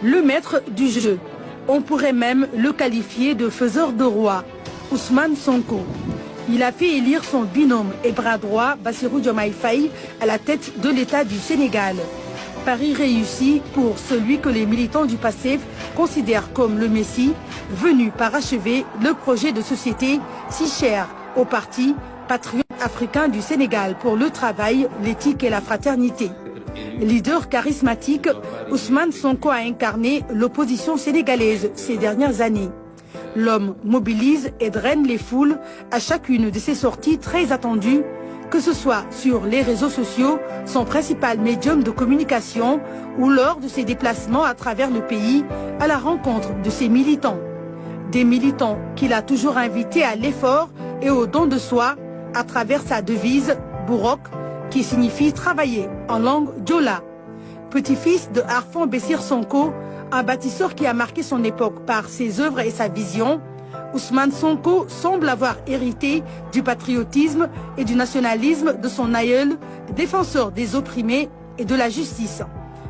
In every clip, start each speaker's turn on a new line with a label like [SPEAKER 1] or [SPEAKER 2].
[SPEAKER 1] le maître du jeu. On pourrait même le qualifier de faiseur de roi, Ousmane Sonko. Il a fait élire son binôme et bras droit, Bassirou Diomaye Faye, à la tête de l'État du Sénégal. Pari réussi pour celui que les militants du PASTEF considèrent comme le Messie, venu parachever le projet de société si cher au parti patriote africain du Sénégal pour le travail, l'éthique et la fraternité. Leader charismatique, Ousmane Sonko a incarné l'opposition sénégalaise ces dernières années. L'homme mobilise et draine les foules à chacune de ses sorties très attendues, que ce soit sur les réseaux sociaux, son principal médium de communication, ou lors de ses déplacements à travers le pays à la rencontre de ses militants. Des militants qu'il a toujours invités à l'effort et au don de soi à travers sa devise « Bourok » qui signifie travailler en langue diola. Petit-fils de Arfan Bessir Sonko, un bâtisseur qui a marqué son époque par ses œuvres et sa vision, Ousmane Sonko semble avoir hérité du patriotisme et du nationalisme de son aïeul, défenseur des opprimés et de la justice.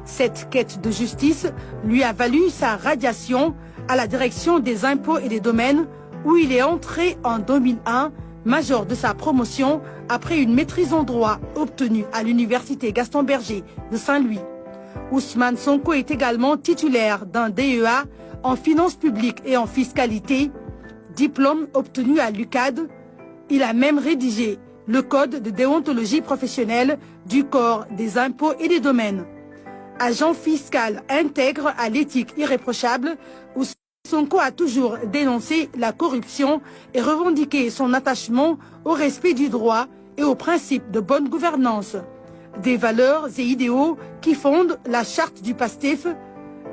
[SPEAKER 1] Cette quête de justice lui a valu sa radiation à la direction des impôts et des domaines, où il est entré en 2001, major de sa promotion après une maîtrise en droit obtenue à l'université Gaston Berger de Saint-Louis. Ousmane Sonko est également titulaire d'un DEA en finances publiques et en fiscalité, diplôme obtenu à l'UCAD. Il a même rédigé le code de déontologie professionnelle du corps des impôts et des domaines. Agent fiscal intègre à l'éthique irréprochable, Ousmane Sonko a toujours dénoncé la corruption et revendiqué son attachement au respect du droit et aux principes de bonne gouvernance. Des valeurs et idéaux qui fondent la charte du PASTEF,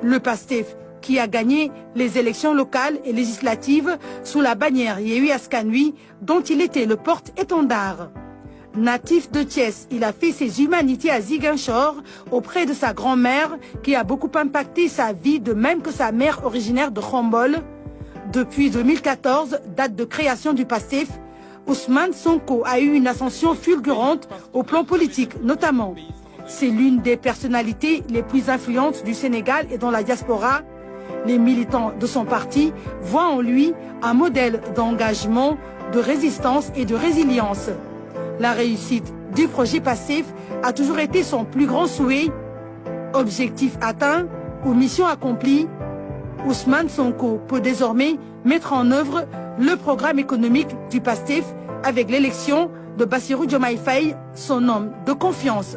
[SPEAKER 1] le PASTEF qui a gagné les élections locales et législatives sous la bannière Yewwi Askan Wi dont il était le porte-étendard. Natif de Thiès, il a fait ses humanités à Ziguinchor auprès de sa grand-mère qui a beaucoup impacté sa vie, de même que sa mère originaire de Khombol. Depuis 2014, date de création du PASTEF, Ousmane Sonko a eu une ascension fulgurante au plan politique notamment. C'est l'une des personnalités les plus influentes du Sénégal et dans la diaspora. Les militants de son parti voient en lui un modèle d'engagement, de résistance et de résilience. La réussite du projet PASTEF a toujours été son plus grand souhait. Objectif atteint ou mission accomplie, Ousmane Sonko peut désormais mettre en œuvre le programme économique du PASTEF avec l'élection de Bassirou Diomaye Faye, son homme de confiance.